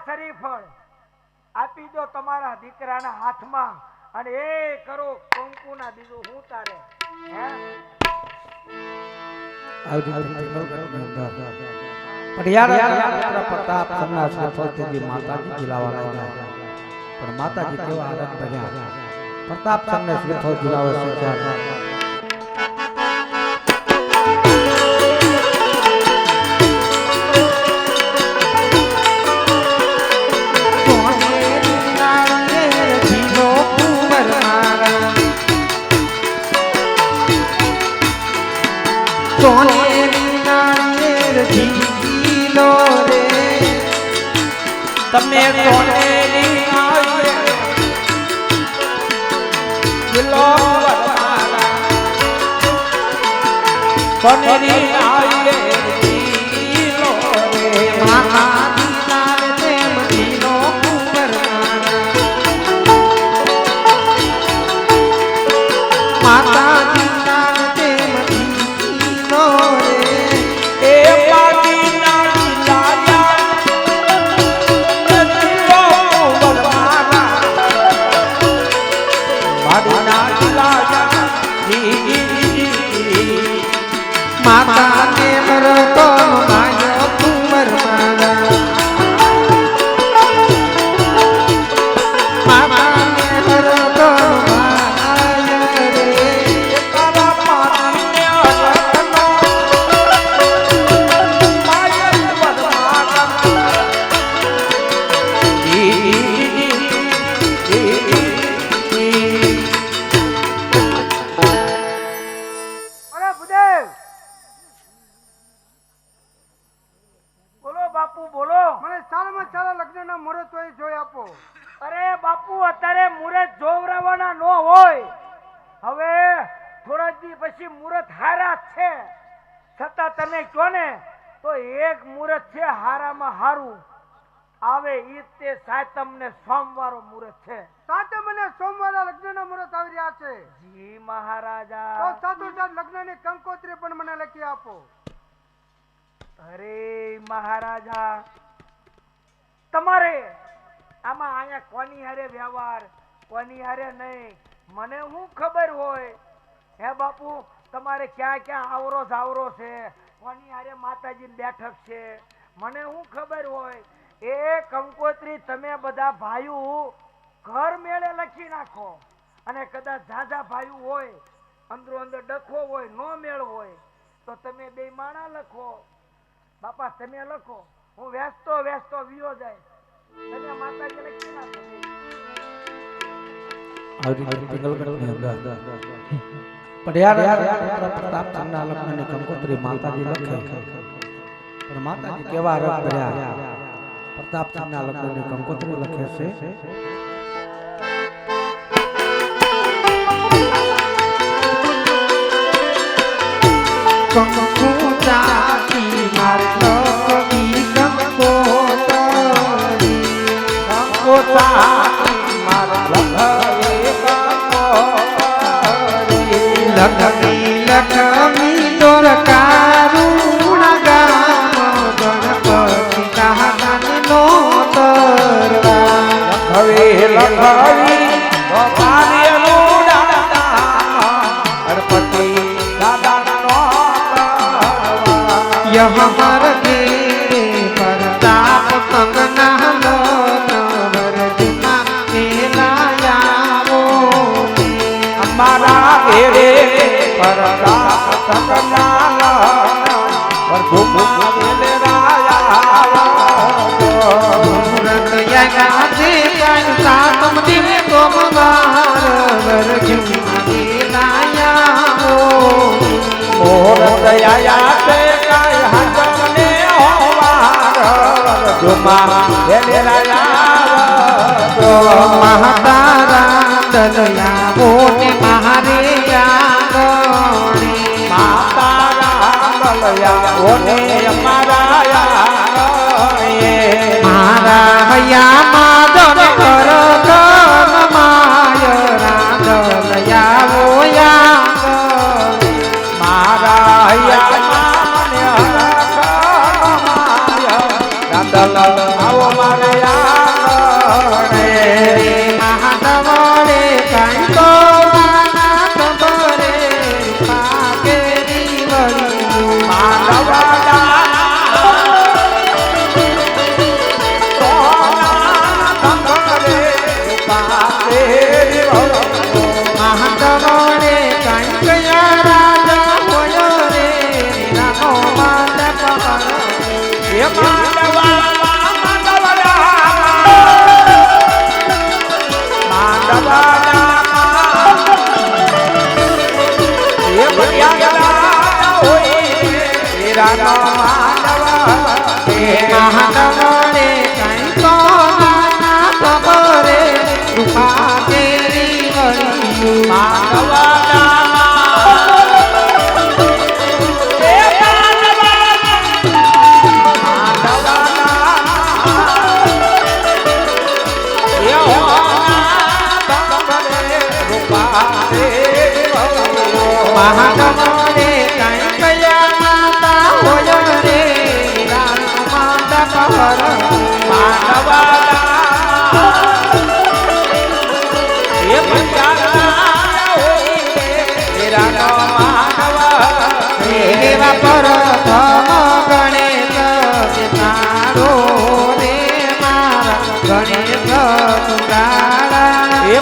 શરીફળ આપી દો તમારા દીકરાના હાથમાં અને એ કરો કંકુના બીજું હું તારે હે પ્રતાપ સન્ના શ્રીફળથી માતાજી જીલાવા લાગ્યા પણ માતાજી કેવા આનંદ ભર્યા પ્રતાપ સન્ના શ્રીફળ જીલાવે છે તમે સોનેરી આવીએ દિલો વરમાલા સોનેરી આવીએ દિલો રે માતા દીનાર તેમ દિલો વરમાલા માતા દીનાર તેમ દિલો રે એ પાટી માતા ને મરતો માયો કુંવર મારા માતા ને મરતો માય રે તારા પારને અલખનો માય વરમાના સોમવારો મુહૂર્ત છે સાતમ અને સોમવારના લગ્નના મુહૂર્ત આવી રહ્યા છે જી મહારાજા તો સાથોસાથ લગ્નની કંકોત્રી પણ મને લખી આપો અરે મહારાજા તમારે આમાં અહીંયા કોની હારે વ્યવહાર કોની હારે નહીં મને શું ખબર હોય હે બાપુ તમારે ક્યાં ક્યાં આવરો જાવરો છે કોની હારે માતાજીની બેઠક છે મને શું ખબર હોય એ કંકોત્રી તમે બધા ભાઈઓ ઘર મેળે લખી નાખો અને કદાચ ઝાઝા ભાઈઓ હોય અંદરો અંદર ડખો હોય નો મેળ હોય તો તમે બે માણા લખો બાપા તમે લખો હું વેચતો વેચતો વિયો જાય તમે માતાજી લખી નાખો પ્રતાપ સન્ના લગ્નની કંકોત્રી માતાજી લખે પણ માતાજી કેવા રંગ ભર્યા પ્રતાપ સન્ના લગ્નની કંકોત્રી લખે છે કંકુ ચાકી મારતો કવી કંકોત્રી કંકુ ચાકી મારતો કંકોત્રી લખમી લખમી દોરકારુણ ગામ ગણપતિ દાદાને નો તરવા લખવી લખવી દોરકારુણ ગણપતિ દાદાનો यह हर गेरे प्रताप कंगना लो नवर जुमा मेलायावो हमारा गेरे प्रताप कंगना लो नवर जुमा मेलायावो मुरत यगा दे सातम दिन सोमवार वर जुमा मेलायावो मोर दया ते महातारा दलयावो ने महारे आंगणे मातारा दलयावो ने हमारा आंगणे मारा भैया माधव कर कर माय दलयावो आंगणे मारा भैया मान्य कर माय दल आओ मारे મહાતવને કંકયા રાજા હોય રે નાનો માંડપ મહાતવને કંકયા ખબરે રૂપા કેરી વળી મહાતવને કંકયા માતા હોય રે રામ માંડપ હર એવા પ્રથમ ગણેશ તારો રે મારા ગણેશ સુંદારા એ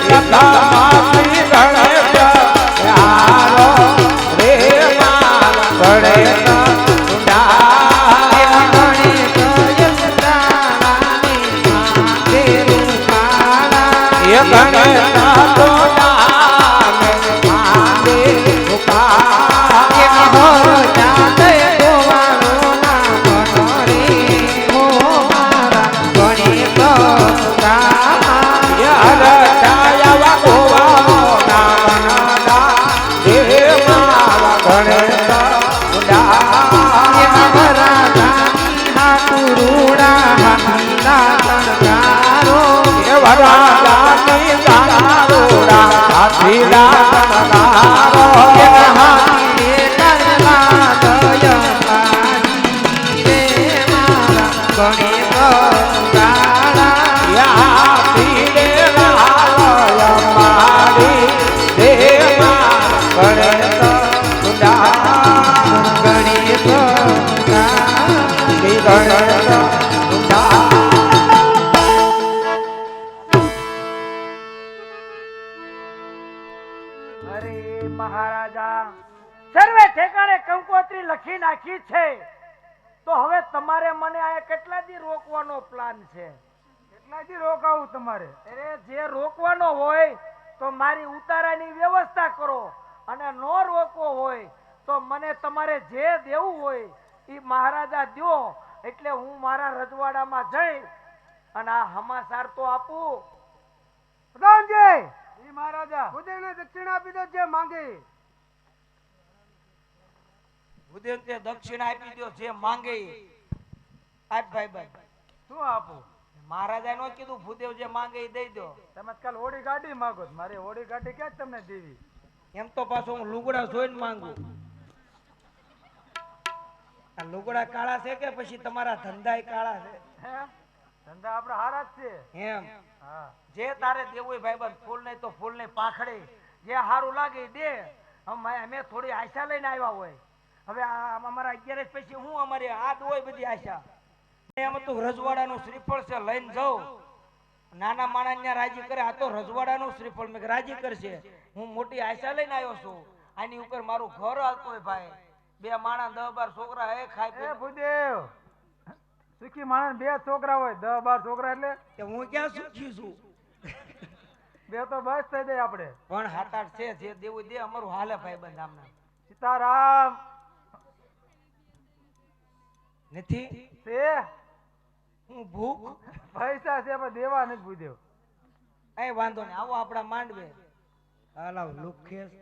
અરે મહારાજા સર્વે ઠેકાણે કંકોત્રી લખી નાખી છે તો હવે તમારે મને આ કેટલા દી રોકવાનો પ્લાન છે? કેટલા દી રોકાવું તમારે? અરે જે રોકવાનો હોય તો મારી ઉતારાની વ્યવસ્થા કરો અને નો રોકવો હોય તો મને તમારે જે દેવું હોય એ મહારાજા દ્યો એટલે હું મારા રજવાડામાં જઈ અને આ હમાસાર તો આપું. પ્રધાનજી ઈ મહારાજા ભૂદેવને દક્ષિણા આપી દો જે માંગે. ભૂદેવને દક્ષિણા આપી દો જે માંગે. આપ ભાઈ ભાઈ શું આપું? મહારાજા નો કીધું ભૂદેવ જે માંગે એ દઈ દો. તમે કાલ ઓડી ગાડી માંગો. મારે ઓડી ગાડી ક્યાં તમને દેવી? એમ તો પાછો હું લુગડા જોઈને માંગુ. આ લુગડા કાળા છે કે પછી તમારા ધંધા કાળા છે? ધંધા આપડા હારા જ છે એમ. હા જે તારે દેવું હોય ભાઈબંધ, ફૂલ નહીં તો ફૂલ નહીં પાખડે જે હારું લાગે દે. અમે થોડી આશા લઈને આવ્યા હોય. હવે અમારા 11 પછી હું અમારી આદ હોય બધી આશા. એમ તો રજવાડાનું શ્રીફળ છે લઈને જાઉં. નાના માણસ ને રાજી કરે. આ તો રજવાડાનું શ્રીફળ મેં રાજી કરશે. હું મોટી આશા લઈને આવ્યો છું. આની ઉપર મારું ઘર હાલતું હોય ભાઈ. બે માણસ 10-12 છોકરા હે ખાય. એ ભૂદેવ સુખી માણસ 2 છોકરા હોય 10-12 છોકરા એટલે હું ક્યાં સુખી છું? બે તો બસ થઈ જાય આપણે. પણ 7-8 છે જે દેવું દે. અમારું હાલે ભાઈ બંધ આમના. સીતારામ નથી તે હું ભૂખ પૈસા છે પણ દેવા નથી ભૂદેવ. એ વાંધો નહીં આવો આપડા માંડવે. હાલાવ લુખેશ